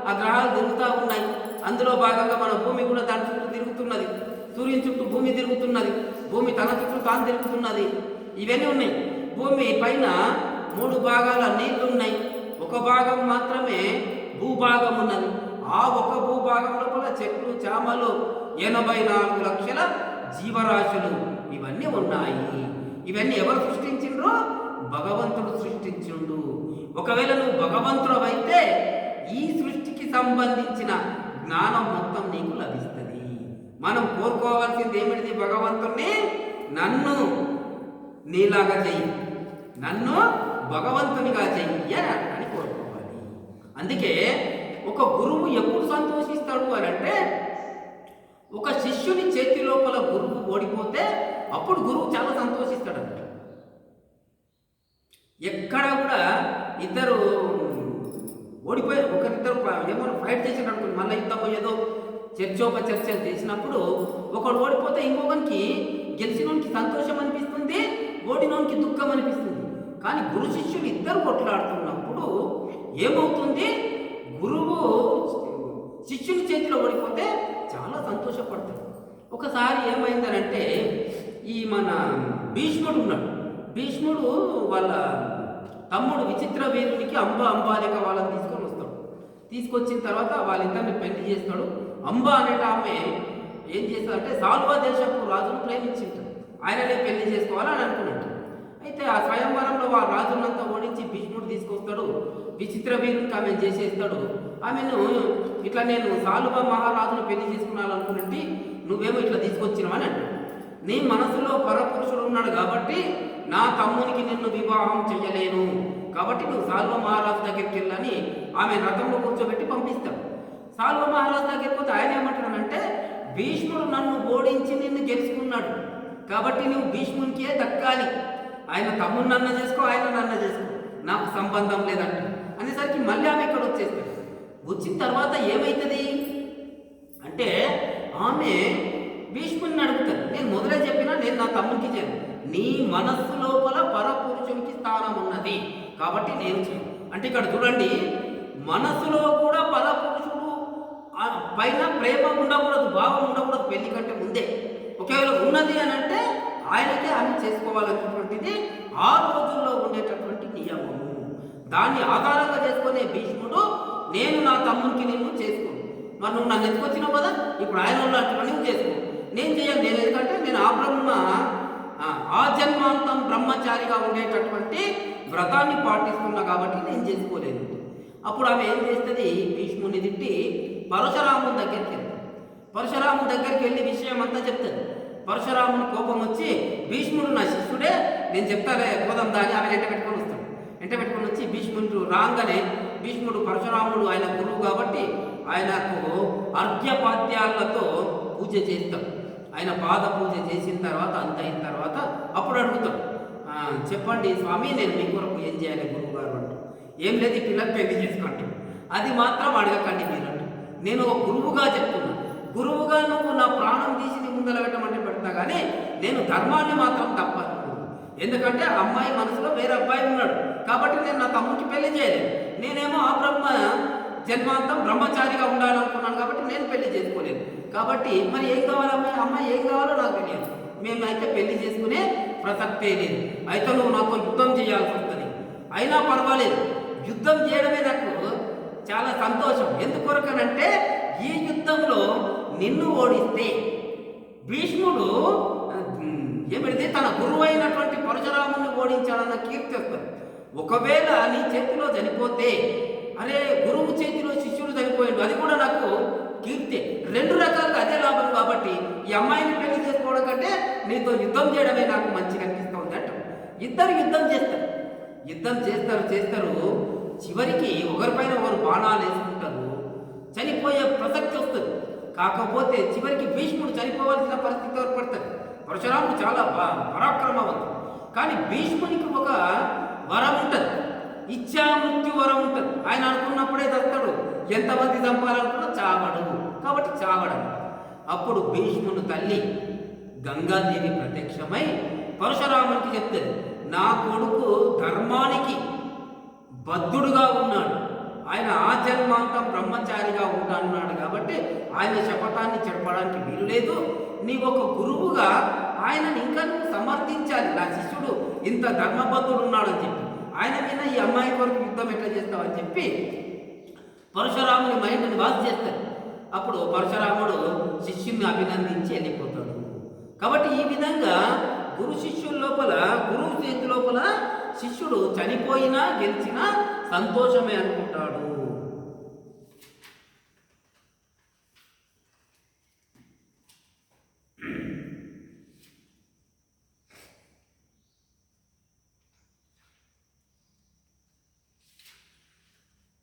ఆ గ్రహాలు తిరుగుతూ ఉన్నాయి. అందులో భాగంగా మన భూమి కూడా దాని చుట్టూ తిరుగుతున్నది. సూర్యుని చుట్టూ భూమి తిరుగుతున్నది. భూమి తన చుట్టూ తాను తిరుగుతున్నది. ఇవన్నీ ఉన్నాయి. భూమి పైన 3 భాగాల నీళ్లు ఉన్నాయి. ఒక భాగం మాత్రమే భూభాగం ఉన్నది. ఆ ఒక భూభాగం లోపల చెట్లు, చామలు, 84 లక్షల జీవరాశులు ఇవన్నీ ఉన్నాయి. ఇవన్నీ ఎవరు సృష్టించిండ్రో? భగవంతుడు సృష్టించిండు. ఒకవేళ నువ్వు భగవంతుడు అయితే ఈ సృష్టికి సంబంధించిన జ్ఞానం మొత్తం నీకు లభిస్తుంది. మనం కోరుకోవాల్సింది ఏమిటిది? భగవంతుణ్ణి నన్ను నీలాగా చెయ్యి, నన్ను భగవంతునిగా చెయ్యి అని కోరుకోవాలి. అందుకే ఒక గురువు ఎప్పుడు సంతోషిస్తాడు అని అంటే, ఒక శిష్యుని చేతి లోపల గురువు ఓడిపోతే అప్పుడు గురువు చాలా సంతోషిస్తాడు అన్నమాట. ఎక్కడ కూడా ఇద్దరు ఓడిపోయి ఒకరిద్దరు ఏమో ఫైట్ చేసినట్టు అనుకుంది, మళ్ళీ యుద్ధం ఏదో చర్చ చేసినప్పుడు ఒకడు ఓడిపోతే ఇంకొకరికి గెలిచినోనికి సంతోషం అనిపిస్తుంది, ఓడినోనికి దుఃఖం అనిపిస్తుంది. కానీ గురు శిష్యులు ఇద్దరు కొట్లాడుతున్నప్పుడు ఏమవుతుంది? గురువు శిష్యుని చేతిలో ఓడిపోతే చాలా సంతోషపడతాడు. ఒకసారి ఏమైందనంటే, ఈ మన భీష్ముడు ఉన్నాడు. భీష్ముడు వాళ్ళ తమ్ముడు విచిత్ర వీరునికి అంబాలిక వాళ్ళని తీసుకొని వస్తాడు. తీసుకొచ్చిన తర్వాత వాళ్ళిద్దరిని పెళ్లి చేస్తాడు. అంబ అనేట ఆమె ఏం చేస్తాడంటే, సాల్వా దేశపు రాజును ప్రేమించింటాడు. ఆయననే పెళ్లి చేసుకోవాలని అనుకున్నాడు. అయితే ఆ స్వయంవరంలో ఆ రాజులంతా ఓడించి భీష్ముడు తీసుకొస్తాడు. విచిత్ర వీరునికి ఆమె చేసేస్తాడు. ఆమెను ఇట్లా నేను సాల్వా మహారాజును పెళ్లి చేసుకున్నాననుకున్నట్టు నువ్వేమో ఇట్లా తీసుకొచ్చినావని అంటాడు. నీ మనసులో పరపురుషుడు ఉన్నాడు కాబట్టి నా తమ్మునికి నిన్ను వివాహం చెయ్యలేను, కాబట్టి నువ్వు సాల్వ మహారాజు దగ్గరికి వెళ్ళని ఆమె రథంలో కూర్చోబెట్టి పంపిస్తాడు. సాల్వ మహారాజు దగ్గరికి పోతే ఆయన ఏమంటాడంటే, భీష్ముడు నన్ను ఓడించి నిన్ను గెలుచుకున్నాడు కాబట్టి నువ్వు భీష్మునికే దక్కాలి. ఆయన తమ్ముడు నన్న చేసుకో, ఆయన నన్న చేసుకో, నాకు సంబంధం లేదంట అనేసరికి మళ్ళీ ఆమె ఇక్కడ వచ్చేస్తాడు. వచ్చిన తర్వాత ఏమవుతుంది అంటే, ఆమె భీష్ముని అడుగుతాడు, నేను మొదలే చెప్పినా నేను నా తమ్ముడికి చేయను, నీ మనస్సు లోపల పరపురుషునికి స్థానం ఉన్నది కాబట్టి నేను చేయను అంటే, ఇక్కడ చూడండి, మనస్సులో కూడా పరపురుషుడు పైన ప్రేమ ఉండకూడదు, భావం ఉండకూడదు పెళ్లి కంటే ముందే. ఒకవేళ ఉన్నది అని అంటే ఆయనకే ఆమె చేసుకోవాలనేటువంటిది ఆ రోజుల్లో ఉండేటటువంటి నియమము. దాన్ని ఆధారంగా చేసుకునే భీష్ముడు, నేను నా తమ్మునికి నిన్ను చేసుకోను, మరి నువ్వు నన్ను ఎత్తుకొచ్చినావు కదా, ఇప్పుడు ఆయన ఉన్నట్టుగా నువ్వు చేసుకో, నేను చేయను. నేను ఎందుకంటే నేను ఆ జన్మాంతం బ్రహ్మచారిగా ఉండేటటువంటి వ్రతాన్ని పాటిస్తున్నా కాబట్టి నేను చేసుకోలేదు. అప్పుడు ఆమె ఏం చేస్తుంది? భీష్ముని తిట్టి పరశురాముని దగ్గరికి వెళ్తాడు. పరశురాముని దగ్గరికి వెళ్ళి విషయం అంతా చెప్తాడు. పరశురాముని కోపం వచ్చి, భీష్ముడు నా శిష్యుడే, నేను చెప్తానే పోదాం దాన్ని ఆమె వెంట పెట్టుకొని వస్తాడు. వెంట పెట్టుకొని వచ్చి భీష్ముడు రాగానే, భీష్ముడు పరశురాముడు ఆయన గురువు కాబట్టి ఆయనకు అర్ఘ్యపాద్యాలతో పూజ చేస్తాడు. ఆయన పాద పూజ చేసిన తర్వాత అంత అయిన తర్వాత అప్పుడు అడుగుతాడు, చెప్పండి స్వామి, నేను మీ కొరకు ఏం చేయాలి గురువు గారు అంటూ. ఏం లేదు, ఈ పిల్లలు పెళ్లి చేసుకుంటాడు, అది మాత్రం అడగకండి మీరు అంటూ. నేను ఒక గురువుగా చెప్తున్నా, గురువుగా నువ్వు నా ప్రాణం తీసి నీ ముందర పెట్టమంటే పెడతా, కానీ నేను ధర్మాన్ని మాత్రం తప్పను. ఎందుకంటే అమ్మాయి మనసులో వేరే అబ్బాయి ఉన్నాడు కాబట్టి నేను నా తమ్ముడికి పెళ్లి చేయలేదు. నేనేమో ఆ జన్మాంతం బ్రహ్మచారిగా ఉండాలనుకున్నాను కాబట్టి నేను పెళ్లి చేసుకోలేదు. కాబట్టి మరి ఏం కావాలి అమ్మాయి ఏం కావాలో నాకు తెలియదు. మేమైతే పెళ్లి చేసుకునే ప్రసక్తే లేదు. అయితే నువ్వు నాతో యుద్ధం చేయాల్సి వస్తుంది. అయినా పర్వాలేదు, యుద్ధం చేయడమే నాకు చాలా సంతోషం. ఎందుకొరకనంటే, ఈ యుద్ధంలో నిన్ను ఓడిస్తే భీష్ముడు ఏమిటి తన గురువు అయినటువంటి పరశురాముని ఓడించాడన్న కీర్తి వస్తుంది. ఒకవేళ నీ చేతిలో చనిపోతే, అరే గురువు చేతిలో శిష్యుడు చనిపోయాడు, అది కూడా నాకు కీర్తి. 2 రకాలుగా అదే లాభం. కాబట్టి ఈ అమ్మాయిని పెళ్లి చేసుకోవడం కంటే నీతో యుద్ధం చేయడమే నాకు మంచిగా అనిపిస్తుంది అంట. ఇద్దరు యుద్ధం చేస్తారు. చివరికి ఒకరిపైన ఒకరు బాణాలు వేసుకుంటారు, చనిపోయే ప్రసక్తి వస్తుంది. కాకపోతే చివరికి భీష్ముడు చనిపోవాల్సిన పరిస్థితి ఏర్పడుతుంది. పరశురాముడు చాలా పరాక్రమవంతుడు, కానీ భీష్మునికి ఒక వరం ఉంటుంది, ఇచ్చా మృత్యు వరం ఉంటుంది. ఆయన అనుకున్నప్పుడే దస్తాడు, ఎంతమంది చంపాలనుకున్నా చావడు, కాబట్టి చావడం. అప్పుడు భీష్ముని తల్లి గంగాదేవి ప్రత్యక్షమై పరశురామునికి చెప్తుంది, నా కొడుకు ధర్మానికి బద్ధుడుగా ఉన్నాడు, ఆయన ఆ జన్మాంతం బ్రహ్మచారి ఆయన శపథాన్ని చెడపడానికి వీలు లేదు. నీ ఒక గురువుగా ఆయనని ఇంకా నువ్వు సమర్థించాలి. నా శిష్యుడు ఇంత ధర్మబద్ధుడు ఉన్నాడని చెప్పి ఆయన మీద ఈ అమ్మాయి కొరకు యుద్ధం ఎట్లా చేస్తావని చెప్పి పరశురాముని మైండ్ని వాస్ చేస్తాడు. అప్పుడు పరశురాముడు శిష్యుని అభినందించి వెళ్ళిపోతాడు. కాబట్టి ఈ విధంగా గురు శిష్యుల లోపల, గురువు చేతి లోపల శిష్యుడు చనిపోయినా గెలిచినా సంతోషమే అనుకుంటాడు.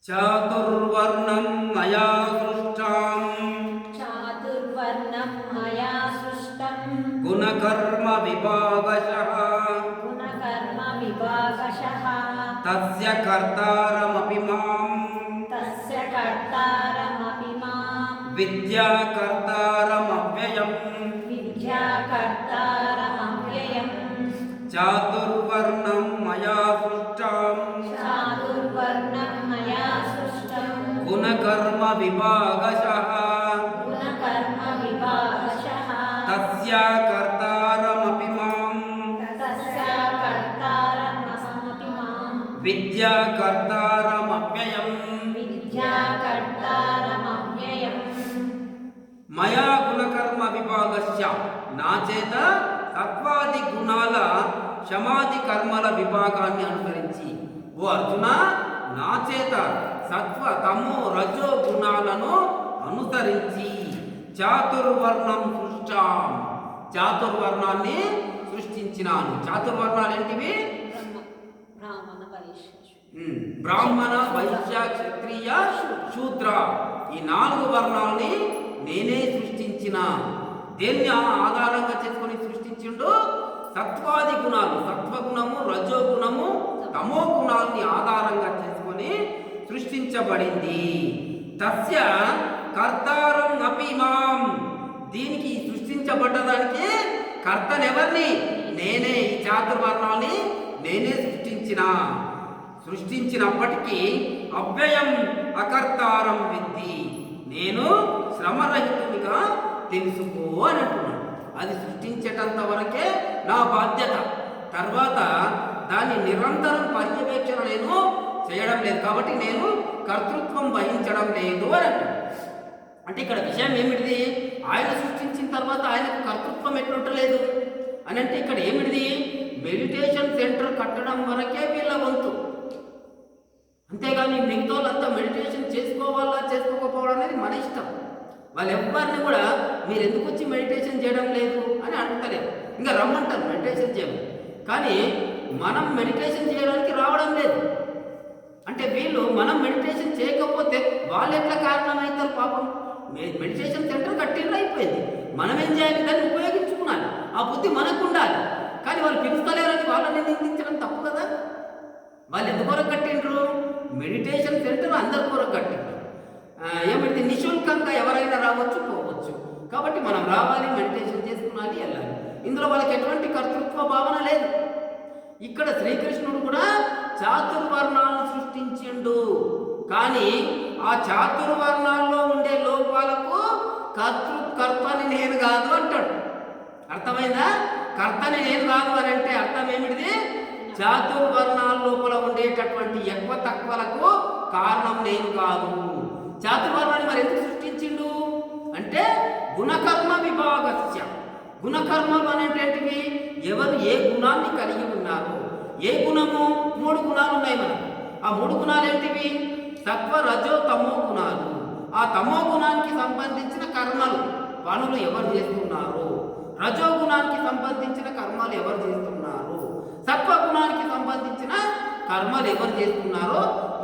చాతుర్వర్ణం మయా సృష్టం గుణకర్మ విభాగశః తస్య కర్తారమపి మాం విద్యాకర్తారమవ్యయం చాతుర్వర్ణం మయా సృష్టం గుణకర్మ విభాగశః తస్య కర్తారమపి మాం విద్యాకర్తారమవ్యయం మయా గుణకర్మ విభాగస్య, నా చేత సత్వాది గుణాల శమాది కర్మల విభాగాన్ని అనుసరించి. ఓ అర్జున, నా చేత సత్వ తమో రజో గుణాలను అనుసరించి చాతుర్వర్ణం సృష్టాం, చాతుర్వర్ణాన్ని సృష్టించినాను. చాతుర్వర్ణాలు ఏంటివి? బ్రాహ్మణ, వైశ్య, క్షత్రియ, శూద్ర, ఈ 4 వర్ణాలని నేనే సృష్టించిన. దేన్ని ఆధారంగా చేసుకొని సృష్టించిండు? సత్వాది గుణాలు, సత్వగుణము, రజోగుణము, తమో గుణాలని ఆధారంగా చేసుకొని సృష్టించబడింది. తస్య కర్తారం అపి మాం, దీనికి సృష్టించబడ్డదానికి కర్తనెవరిని? నేనే. ఈ చాతుర్వర్ణాలని నేనే సృష్టించినప్పటికీ అవ్యయం అకర్తారం విద్ధి, నేను శ్రమరహితునిగా తెలుసుకో అని అంటున్నాడు. అది సృష్టించేటంత వరకే నా బాధ్యత. తర్వాత దాన్ని నిరంతరం పర్యవేక్షణ నేను చేయడం లేదు, కాబట్టి నేను కర్తృత్వం వహించడం లేదు అని అంటాడు. అంటే ఇక్కడ విషయం ఏమిటిది? ఆయన సృష్టించిన తర్వాత ఆయనకు కర్తృత్వం ఎట్లుంటలేదు అని అంటే ఇక్కడ ఏమిటిది? మెడిటేషన్ సెంటర్ కట్టడం వరకే వీళ్ళ వంతు, అంతేగాని మిగతా వాళ్ళంతా మెడిటేషన్ చేసుకోవాలా చేసుకోకపోవడం అనేది మన ఇష్టం. వాళ్ళు ఎవరిని కూడా మీరు ఎందుకు వచ్చి మెడిటేషన్ చేయడం లేదు అని అంటలేరు, ఇంకా రమ్మంటారు మెడిటేషన్ చేయమని. కానీ మనం మెడిటేషన్ చేయడానికి రావడం లేదు. అంటే వీళ్ళు మనం మెడిటేషన్ చేయకపోతే వాళ్ళు ఎట్లా కారణమవుతారు? పాపం మెడిటేషన్ సెంటర్ కట్టిండ్రు, అయిపోయింది. మనం ఏం చేయాలి? దాన్ని ఉపయోగించుకున్నాను. ఆ బుద్ధి మనకు ఉండాలి. కానీ వాళ్ళు పిలుస్తలేరని వాళ్ళని నిందించడం తప్పు కదా. వాళ్ళు ఎందుకొరకు కట్టిండ్రు? మెడిటేషన్ సెంటర్ అందరి కొరకు కట్టిండ్రు. ఏమిటి? నిశుల్కంగా ఎవరైనా రావచ్చు, పోవచ్చు. కాబట్టి మనం రావాలి, మెడిటేషన్ చేసుకున్నాలి, వెళ్ళాలి. ఇందులో వాళ్ళకి ఎటువంటి కర్తృత్వ భావన లేదు. ఇక్కడ శ్రీకృష్ణుడు కూడా చాతుర్వర్ణాలను సృష్టించిండు. కానీ ఆ చాతుర్వర్ణాల్లో ఉండే లోపాలకు కర్తని నేను కాదు అంటాడు. అర్థమైందా? కర్తని నేను కాదు అని అంటే అర్థం ఏమిటిది? చాతుర్వర్ణాల లోపల ఉండేటటువంటి ఎక్కువ తక్కువలకు కారణం నేను కాదు. చాతుర్వర్ణాన్ని మరి ఎందుకు సృష్టించిండు అంటే గుణకర్మ విభాగస్య. గుణకర్మలు అనేటువంటివి ఎవరు ఏ గుణాన్ని కలిగి ఉన్నారు. ఏ గుణము? 3 గుణాలు ఉన్నాయి మనకు. ఆ 3 గుణాలు ఏంటివి? సత్వ, రజో, తమో గుణాలు. ఆ తమో గుణానికి సంబంధించిన కర్మలు, పనులు ఎవరు చేస్తున్నారు? రజో గుణానికి సంబంధించిన కర్మలు ఎవరు చేస్తున్నారు? సత్వగుణానికి సంబంధించిన కర్మలు ఎవరు చేస్తున్నారో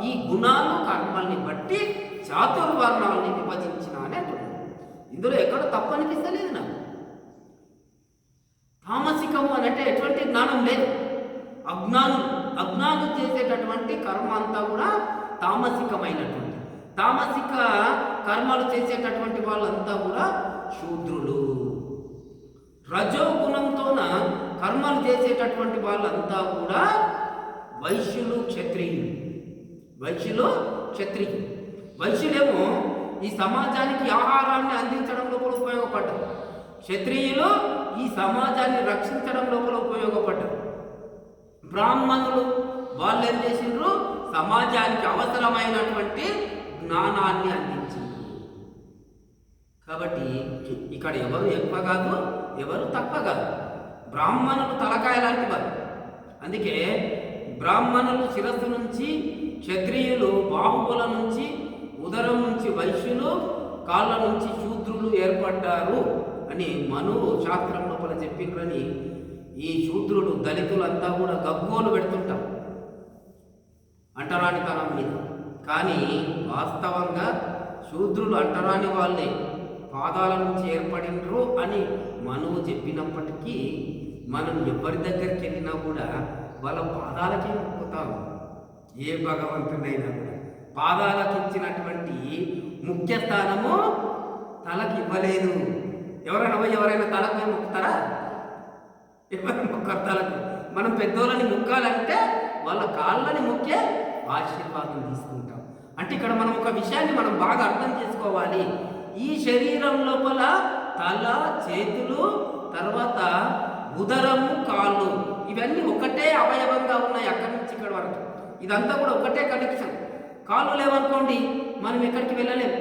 ఈ గుణాలు కర్మల్ని బట్టి చాతుర్వర్ణాలని విభజించిన అని అంటున్నాడు. ఇందులో ఎక్కడ తప్పనిపిస్తలేదు నాకు. తామసికము అని అంటే ఎటువంటి జ్ఞానం లేదు. అజ్ఞానులు చేసేటటువంటి కర్మ అంతా కూడా తామసికమైనటువంటి, తామసిక కర్మలు చేసేటటువంటి వాళ్ళంతా కూడా శూద్రులు. రజోగుణంతోన కర్మలు చేసేటటువంటి వాళ్ళంతా కూడా వైశ్యులు, క్షత్రియులు. వైశ్యులేమో ఈ సమాజానికి ఆహారాన్ని అందించడం లోపల ఉపయోగపడ్డారు. క్షత్రియులు ఈ సమాజాన్ని రక్షించడం లోపల ఉపయోగపడ్డారు. బ్రాహ్మణులు వాళ్ళు ఏం చేసిండ్రు? సమాజానికి అవసరమైనటువంటి జ్ఞానాన్ని అందించిండ్రు. కాబట్టి ఇక్కడ ఎవరు ఎక్కువ కాదు, ఎవరు తక్కువ కాదు. బ్రాహ్మణులు తలకాయ లాంటి వారు. అందుకే బ్రాహ్మణులు శిరస్సు నుంచి, క్షత్రియులు బాహువుల నుంచి, ఉదరం నుంచి వైశ్యులు, కాళ్ళ నుంచి శూద్రులు ఏర్పడ్డారు అని మనువు శాస్త్రం లోపల చెప్పిండ్రని ఈ శూద్రులు దళితులంతా కూడా గగ్గోలు పెడుతుంటాం అంటరానితనం మీద. కానీ వాస్తవంగా శూద్రులు అంటరాని వాళ్ళే, పాదాల నుంచి ఏర్పడినరు అని మనువు చెప్పినప్పటికీ మనం ఎవరి దగ్గరికి వెళ్ళినా కూడా వాళ్ళ పాదాలకే మొక్కుతాం. ఏ భగవంతుడైనా కూడా పాదాలకు ఇచ్చినటువంటి ముఖ్య స్థానము తలకి ఇవ్వలేదు. ఎవరైనా తలకు మొక్కుతారా? ఎవరు మొక్కరు తలకు? మనం పెద్దోళ్ళని మొక్కాలంటే వాళ్ళ కాళ్ళని మొక్కే ఆశీర్వాదం తీసుకుంటాం. అంటే ఇక్కడ మనం ఒక విషయాన్ని మనం బాగా అర్థం చేసుకోవాలి. ఈ శరీరం లోపల తల, చేతులు, తర్వాత ఉదరము, కాళ్ళు ఇవన్నీ ఒకటే అవయవంగా ఉన్నాయి. అక్కడి నుంచి ఇక్కడ వరకు ఇదంతా కూడా ఒకటే కనెక్షన్. కాళ్ళు లేవనుకోండి మనం ఎక్కడికి వెళ్ళలేం,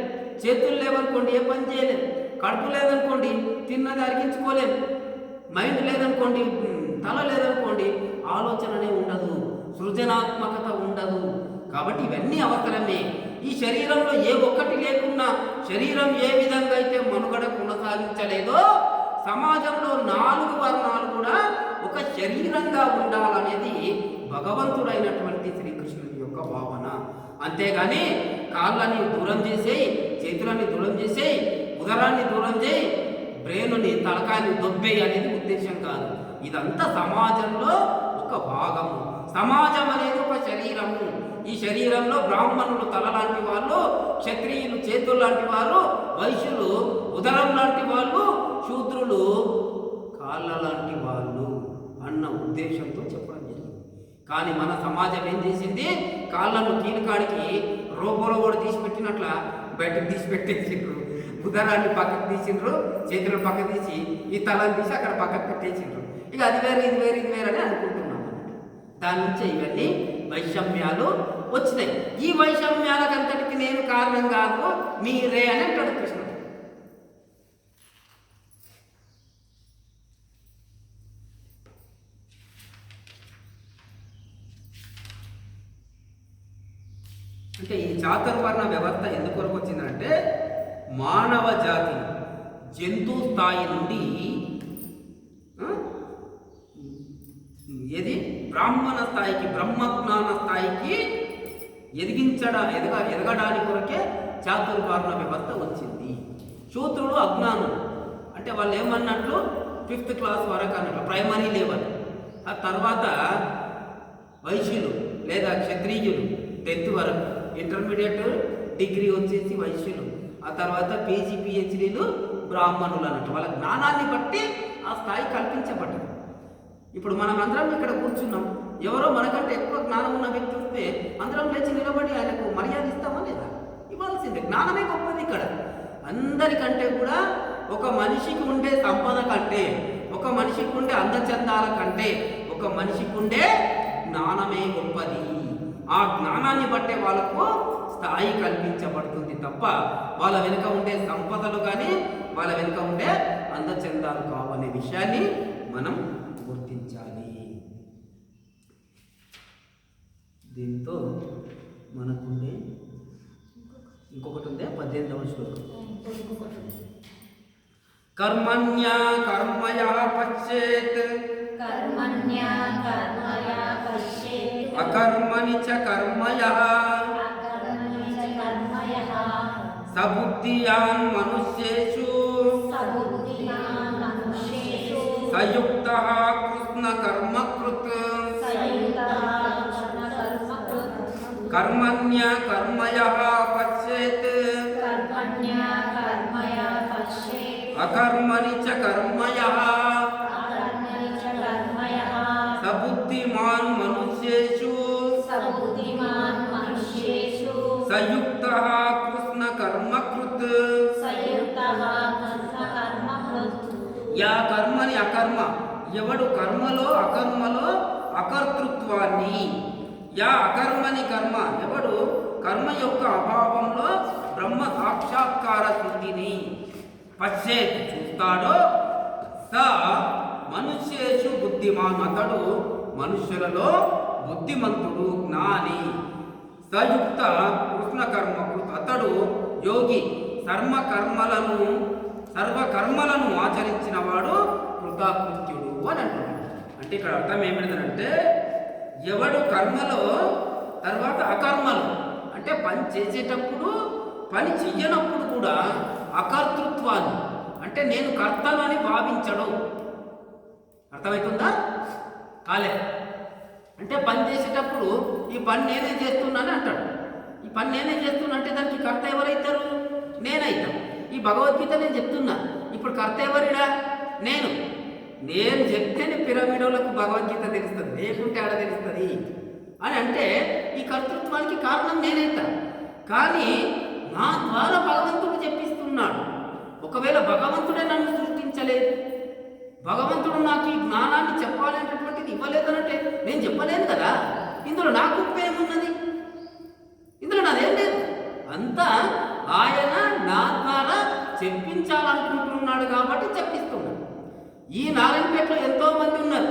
చేతులు లేవనుకోండి ఏ పని చేయలేం, కడుపు లేదనుకోండి తిన్నది అరిగించుకోలేం, మైండ్ లేదనుకోండి, తల లేదనుకోండి ఆలోచననే ఉండదు, సృజనాత్మకత ఉండదు. కాబట్టి ఇవన్నీ అవసరమే. ఈ శరీరంలో ఏ ఒక్కటి లేకున్నా, శరీరం ఏ విధంగా అయితే మనుగడ కొనసాగించలేదో సమాజంలో 4 వర్ణాలు కూడా ఒక శరీరంగా ఉండాలనేది భగవంతుడైనటువంటి శ్రీకృష్ణుడి యొక్క భావన. అంతేగాని కాళ్ళని దూరం చేసేయి, చేతులని దూరం చేసేయి, ఉదరాన్ని దూరం చేయి, బ్రెయిన్ని తలకాయని దొబ్బేయి అనేది ఉద్దేశం కాదు. ఇదంతా సమాజంలో ఒక భాగము. సమాజం అనేది ఒక శరీరము. ఈ శరీరంలో బ్రాహ్మణులు తల లాంటి వాళ్ళు, క్షత్రియులు చేతులు లాంటి వారు, వైశ్యులు ఉదరం లాంటి వాళ్ళు, శూద్రులు కాళ్ళ లాంటి వాళ్ళు అన్న ఉద్దేశంతో చెప్పడం జరిగింది. కానీ మన సమాజం ఏం చేసింది? కాళ్ళను కీలుకాడికి రోబోలో కూడా తీసి పెట్టినట్ల బయటకు తీసి పెట్టేసిండ్రు. ఉదరాన్ని పక్కకు తీసిండ్రు, చేతులను పక్కకు తీసి ఈ తలని తీసి అక్కడ పక్కకు పెట్టేసిండ్రు. ఇక అది వేరు ఇది వేరు ఇది వేరు అని అనుకుంటున్నాం. దాని నుంచే ఇవన్నీ వైషమ్యాలు వచ్చినాయి. ఈ వైషమ్యాలకంతటికి నేను కారణం కాదు, మీరే అని అంటాడు కృష్ణుడు. అంటే ఈ చాతుర్వర్ణ వ్యవస్థ ఎందుకొరకు వచ్చిందంటే మానవ జాతి జంతు స్థాయి నుండి ఏది బ్రాహ్మణ స్థాయికి, బ్రహ్మజ్ఞాన స్థాయికి ఎదగడానికి కొరకే చాతుర్వర్ణ వ్యవస్థ వచ్చింది. శూద్రుడు అజ్ఞానులు అంటే వాళ్ళు ఏమన్నట్లు 5th క్లాస్ వరకు అన్నట్లు, ప్రైమరీ లెవెల్. ఆ తర్వాత వైశ్యులు లేదా క్షత్రియులు 10th వరకు, ఇంటర్మీడియట్ డిగ్రీ వచ్చేసి వైశ్యులు, ఆ తర్వాత పీజీ పిహెచ్డీలు బ్రాహ్మణులు అన్నట్టు. వాళ్ళ జ్ఞానాన్ని బట్టి ఆ స్థాయి కల్పించబడ్డది. ఇప్పుడు మనం అందరం ఇక్కడ కూర్చున్నాం, ఎవరో మనకంటే ఎక్కువ జ్ఞానం ఉన్న వ్యక్తి వస్తే అందరం లేచి నిలబడి ఆయనకు మర్యాద ఇస్తామా లేదా? ఇవ్వాల్సిందే. జ్ఞానమే గొప్పది ఇక్కడ. అందరికంటే కూడా ఒక మనిషికి ఉండే సంపద కంటే, ఒక మనిషికి ఉండే అందచందాల కంటే, ఒక మనిషికి ఉండే జ్ఞానమే గొప్పది. ఆ జ్ఞానాన్ని బట్టే వాళ్ళకు స్థాయి కల్పించబడుతుంది తప్ప వాళ్ళ వెనుక ఉండే సంపదలు కానీ వాళ్ళ వెనుక ఉండే అందచందాలు కావనే విషయాన్ని మనం గుర్తించాలి. దీంతో మనకుండే ఇంకొకటి ఉందే 18వ శ్లోకం. కర్మణ్యా కర్మయా పశ్చేత్ అకర్మణి చ కర్మయః సబుద్ధియాన్ మనుష్యేషు సయుక్తః కృష్ణ కర్మకృత్ కర్మణ్యా కర్మయః పశ్యేత్ అకర్మణి చ కర్మయః సబుద్ధిమాన్ మనుష్యేషు సయుక్తః కృష్ణ కర్మకృత్ యా కర్మని అకర్మ, ఎవడు కర్మలో అకర్మలో అకర్తృత్వాన్ని, యా అకర్మని కర్మ, ఎవడు కర్మ యొక్క అభావంలో బ్రహ్మ సాక్షాత్కార స్థితిని పశ్చేత్ చూస్తాడో స మనుష్యేషు బుద్ధిమాన్, అతడు మనుష్యులలో బుద్ధిమంతుడు జ్ఞాని. సయుక్త కృష్ణ కర్మకు, అతడు యోగి, సర్వకర్మలను ఆచరించిన వాడు కృతకృత్యుడు అని అంటున్నాడు. అంటే ఇక్కడ అర్థం ఏమిటంటే ఎవడు కర్మలో తర్వాత అకర్మలు, అంటే పని చేసేటప్పుడు పని చెయ్యనప్పుడు కూడా అకర్తృత్వాన్ని, అంటే నేను కర్తను అని భావించడు. అర్థమవుతుందా? కాలే అంటే పని చేసేటప్పుడు ఈ పని నేనే చేస్తున్నాను అంటాడు. ఈ పని నేనే చేస్తున్నా అంటే దానికి కర్త ఎవరైతారు? నేనైతా. ఈ భగవద్గీత నేను చెప్తున్నా, ఇప్పుడు కర్త ఎవరిడా? నేను చెప్తేనే పిరమిడోలకు భగవద్గీత తెలుస్తుంది, లేకుంటే ఆడ తెలుస్తుంది అని. అంటే ఈ కర్తృత్వానికి కారణం నేనైతా, కానీ నా ద్వారా భగవంతుడు చెప్పిస్తున్నాడు. ఒకవేళ భగవంతుడే నన్ను సృష్టించలేదు, భగవంతుడు నాకు ఈ జ్ఞానాన్ని చెప్పాలనేటటువంటిది ఇవ్వలేదనంటే నేను చెప్పలేను కదా. ఇందులో నాకు ఉపయోగమున్నది? ఇందులో నాదేం లేదు. అంతా ఆయన నా ద్వారా చెప్పించాలనుకుంటున్నాడు కాబట్టి చెప్పిస్తున్నాడు. ఈ నారాయణపేటలో ఎంతో మంది ఉన్నారు.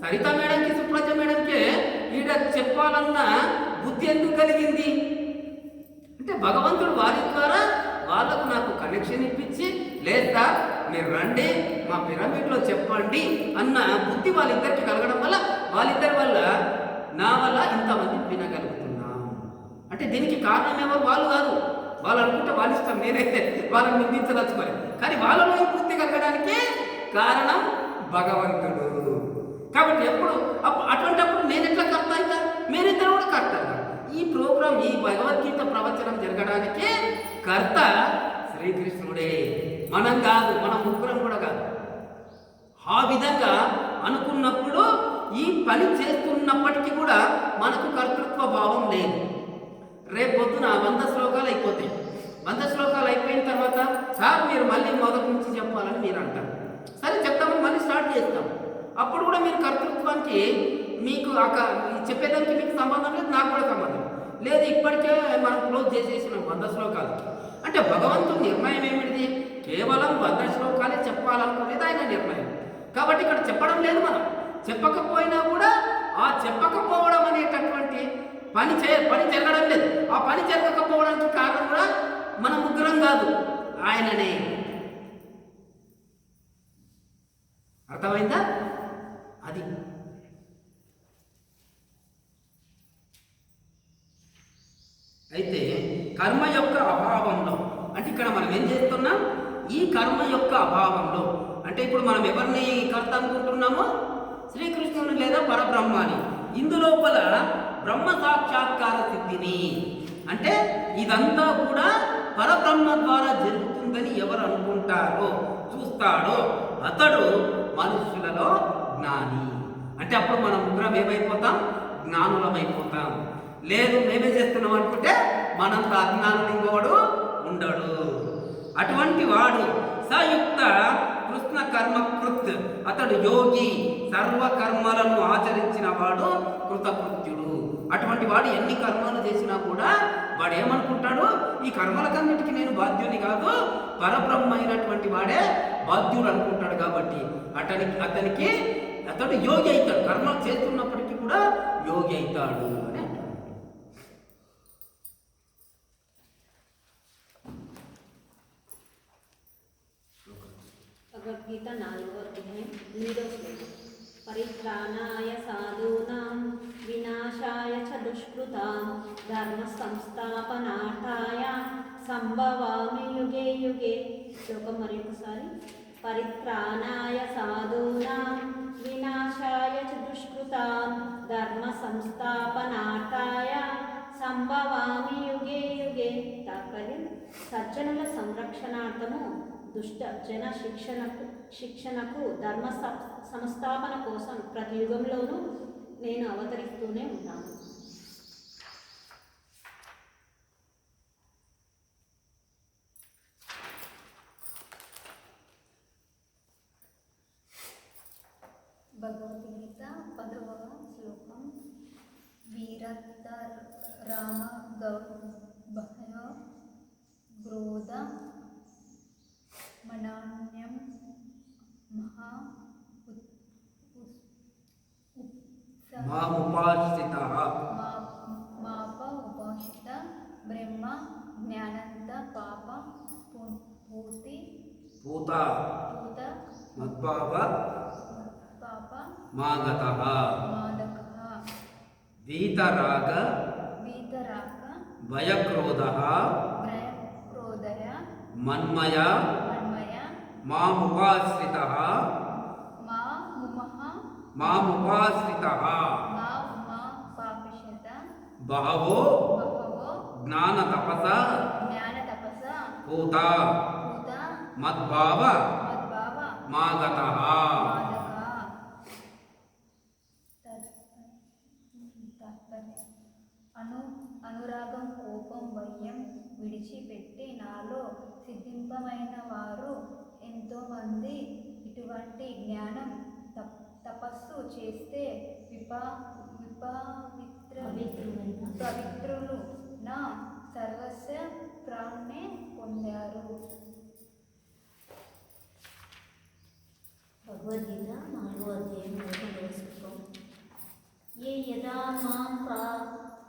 సరిత మేడంకి, సుప్రజ మేడంకే ఈడ చెప్పాలన్న బుద్ధి ఎందుకు కలిగింది అంటే భగవంతుడు వారి ద్వారా వాళ్ళకు నాకు కనెక్షన్ ఇప్పించి, లేదా మీరు రండి మా పిరమిడ్లో చెప్పండి అన్న బుద్ధి వాళ్ళిద్దరికి కలగడం వల్ల, వాళ్ళిద్దరి వల్ల నా వల్ల ఇంతమంది వినగలుగుతున్నాం. అంటే దీనికి కారణం ఎవరు? వాళ్ళు కాదు. వాళ్ళు అనుకుంటే వాళ్ళ ఇష్టం, నేనైతే వాళ్ళని నిందించదలుచుకోలేదు. కానీ వాళ్ళలో ఈ బుద్ధి కలగడానికి కారణం భగవంతుడు. కాబట్టి అటువంటిప్పుడు నేను ఎట్లా కర్త అవుతా? మీరిద్దరు కూడా కర్త. ఈ ప్రోగ్రాం, ఈ భగవద్గీత ప్రవచనం జరగడానికి కర్త శ్రీకృష్ణుడే, మనం కాదు, మనం ముగ్గురం కూడా కాదు. ఆ విధంగా అనుకున్నప్పుడు ఈ పని చేస్తున్నప్పటికీ కూడా మనకు కర్తృత్వ భావం లేదు. రేపు పొద్దున 100 శ్లోకాలు అయిపోతాయి. 100 శ్లోకాలు అయిపోయిన తర్వాత సార్ మీరు మళ్ళీ మొదటి నుంచి చెప్పాలని మీరు అంటారు. సరే చెప్తామని మళ్ళీ స్టార్ట్ చేస్తాం. అప్పుడు కూడా మీరు కర్తృత్వానికి, మీకు చెప్పేదానికి మీకు సంబంధం లేదు, నాకు కూడా సంబంధం లేదు. ఇప్పటికే మనం క్లోజ్ చేసేసినాం 100 శ్లోకాలు. అంటే భగవంతుడి నిర్ణయం ఏమిటిది? కేవలం 100 శ్లోకాలే చెప్పాలనుకునేది ఆయన నిర్ణయం. కాబట్టి ఇక్కడ చెప్పడం లేదు. మనం చెప్పకపోయినా కూడా ఆ చెప్పకపోవడం అనేటటువంటి పని జరగడం లేదు. ఆ పని జరగకపోవడానికి కారణం కూడా మన ముగ్గురం కాదు, ఆయననే. అర్థమైందా? అది అయితే కర్మ యొక్క అభావంలో, అంటే ఇక్కడ మనం ఏం చేస్తున్నాం? ఈ కర్మ యొక్క అభావంలో అంటే ఇప్పుడు మనం ఎవరిని కర్త అనుకుంటున్నామో? శ్రీకృష్ణుని లేదా పరబ్రహ్మాని. ఇందులోపల బ్రహ్మ సాక్షాత్కార సిద్ధిని, అంటే ఇదంతా కూడా పరబ్రహ్మ ద్వారా జరుగుతుందని ఎవరు అనుకుంటారో, చూస్తాడో అతడు మనుష్యులలో జ్ఞాని. అంటే అప్పుడు మనం ముగ్గురం ఏమైపోతాం? జ్ఞానులమైపోతాం. లేదు మేమే చేస్తున్నాం అనుకుంటే మనంత అజ్ఞానులు ఇంకోడు ఉండడు. అటువంటి వాడు సయుక్త కృష్ణ కర్మకృత్, అతడు యోగి, సర్వకర్మలను ఆచరించిన వాడు కృతకృత్యుడు. అటువంటి వాడు ఎన్ని కర్మలు చేసినా కూడా వాడు ఏమనుకుంటాడు? ఈ కర్మలకన్నిటికీ నేను బాధ్యుని కాదు, పరబ్రహ్మ అయినటువంటి వాడే బాధ్యుడు అనుకుంటాడు. కాబట్టి అతడు యోగి అవుతాడు. కర్మలు చేస్తున్నప్పటికీ కూడా యోగి అవుతాడు అని అంటాడు. భగవద్గీత 4వ అధ్యాయం 8వ శ్లోకం. పరిత్రాణాయ సాధూనాం వినాశాయ చ దుష్కృతాం ధర్మ సంస్థాపనార్థాయ సంభవామి యుగే యుగే. శ్లోకం మరొకసారి. పరిత్రాణాయ సాధూనాం వినాశాయ చ దుష్కృతాం ధర్మ సంస్థాపనార్థాయ సంభవామి యుగే యుగే. తాత్పర్యం: సజ్జనుల సంరక్షణార్థము, దుష్ట జన శిక్షణకు, ధర్మ సంస్థాపన కోసం ప్రతి యుగంలోనూ నేను అవతరిస్తూనే ఉన్నాను. భగవద్గీత 10వ శ్లోకం. వీరతరామ భయ క్రోధ మనాన్యం మహా మాముపాశ్రితః మాప ఉపాసిత బ్రహ్మ జ్ఞానంద పాప పూత మద్భావ పాప మాగతః మాదక వీతరాగ భయక్రోధః క్రోధయ మన్మయ మన్మయ మాముపాశ్రితః మాముపాశ్రితః మా ఉమా పాపిషత బహవో బహవో జ్ఞాన తపస జ్ఞాన తపస పూత పూత మద్భావ మద్భావ మాగతః. మాదక. అనురాగం కోపం భయం విడిచిపెట్టి నాలో సిద్ధింపమైన వారు ఎంతోమంది ఇటువంటి జ్ఞానం తపస్సు చేస్తే పవిత్రులు నా సర్వస్వ ప్రాణ్ణే పొందారు. భగవద్గీత 4వ అధ్యాయం 1వ శ్లోకం. ఏ యదా మాం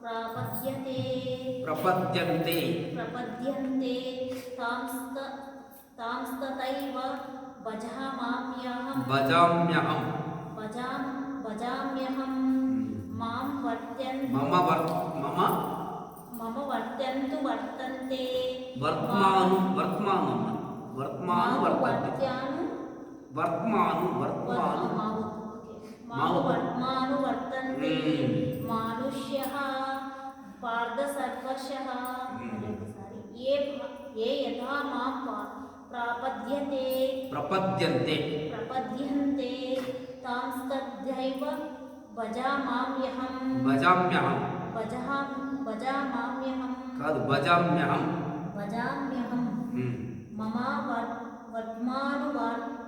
ప్రపద్యంతే తాంస్తతైవ భజామ్యహం మాం మమ వర్త్యంతు వర్తంతే వర్త్మాను వర్తంతే మానుష్యః పార్థ సర్వశః. ఏ యథా మాం ప్రపద్యంతే తాంస్తథైవ భజామ్యహం మమ వర్త్మాను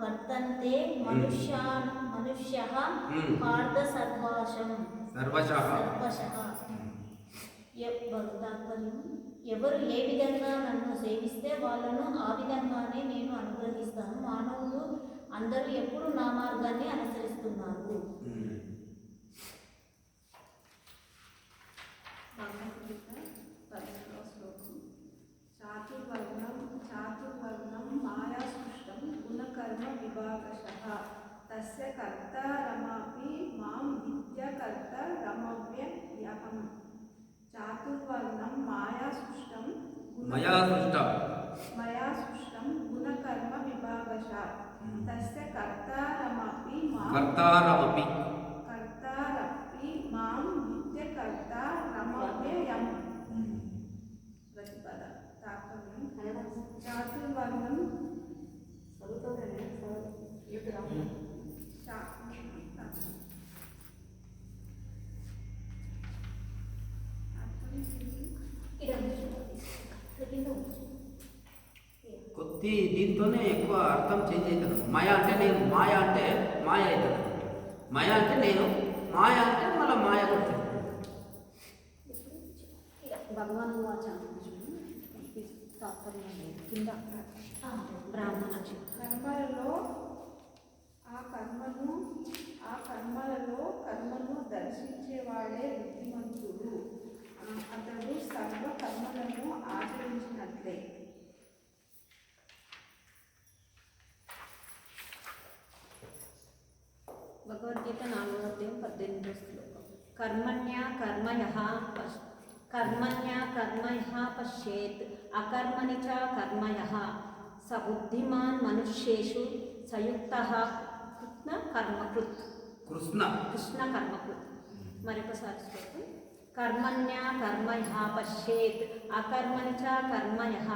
వర్తంతే మనుష్యః పార్థ సర్వశః. తాత్పర్యం: ఎవరు ఏ విధంగా నన్ను సేవిస్తే వాళ్ళను ఆ విధంగానే నేను అనుగ్రహిస్తాను. మానవులు అందరూ ఎప్పుడు నా మార్గాన్ని అనుసరిస్తున్నారు. చాతుర్వర్ణం మాయా సృష్టం గుణకర్మ విభాగశః తస్య కర్తా రమాపి మాం విద్యకర్త రమవ్యయహం. చాతుర్వర్ణం మయా సృష్టం గుణకర్మ విభాగశః తస్య కర్తారమపి మాం విద్యకర్త రమవ్యయం. ప్రతిపద తాత్పర్యం: చాతుర్వర్ణం కొద్ది దీంతోనే ఎక్కువ అర్థం చేంజ్ అవుతుంది. మాయ అంటే నేను, మాయ అంటే మాయ అవుతుంది. మాయ అంటే నేను, మాయ అంటే మళ్ళీ మాయ కొడుతుంది. భగవాన్ తాత్పర్యం కింద బ్రాహ్మణ కర్మలలో కర్మను దర్శించేవాడే బుద్ధిమంతుడు. అతడు సర్వ కర్మలను ఆచరించినట్లే. భగవద్గీత 4వ అధ్యాయం 18వ శ్లోకం. కర్మణ్యా కర్మయః పశ్యేత్ అకర్మణి చ కర్మయః స బుద్ధిమాన్ మనుష్యేషు సయుక్తః కృష్ణ కర్మకృత్. మరొకసారి శ్లోకం. కర్మణ్యా కర్మయః పశ్యేత్ అకర్మణి చ కర్మయః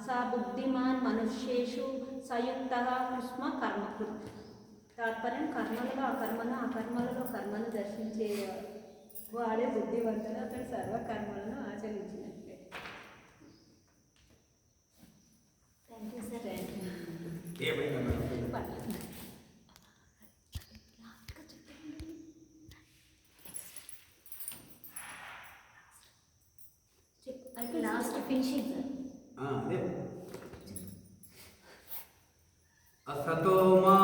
స బుద్ధిమాన్ మనుష్యేషు సయుక్తః కృష్ణ కర్మకృత్. తాత్పర్యం: కర్మలలో అకర్మలలో కర్మను దర్శించే వాడే బుద్ధివంతుడు. అతడు సర్వకర్మలను ఆచరించినట్లే. Thank you sir. असतो मा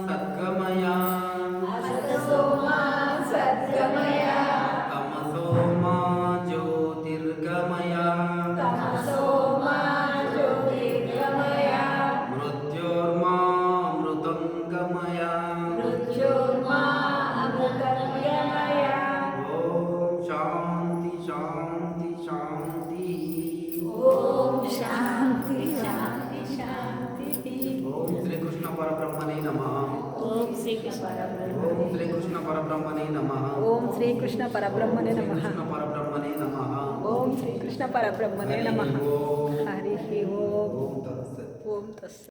सद्गमय असतो मा सद्गमय तमसो मा ज्योतिर्गमय तमसो मा ज्योतिर्गमय मृत्योर्मा मृतंगमय मृत्योर्मा अमृतंगमय ओम शांति शांति शांति ओम शांति शांति शांति ओम श्री कृष्ण परब्रह्मणे नमः ఓం శ్రీకృష్ణ పరబ్రహ్మ ओम श्री कृष्ण परब्रह्मणे नमः ఓం శ్రీకృష్ణ పరబ్రహ్మణే నమః. कृष्ण परब्रह्मणे नमः ఓం శ్రీకృష్ణ పరబ్రహ్మణే నమః. హరి ఓం. ओम तत्सत् ఓం తస్సత్.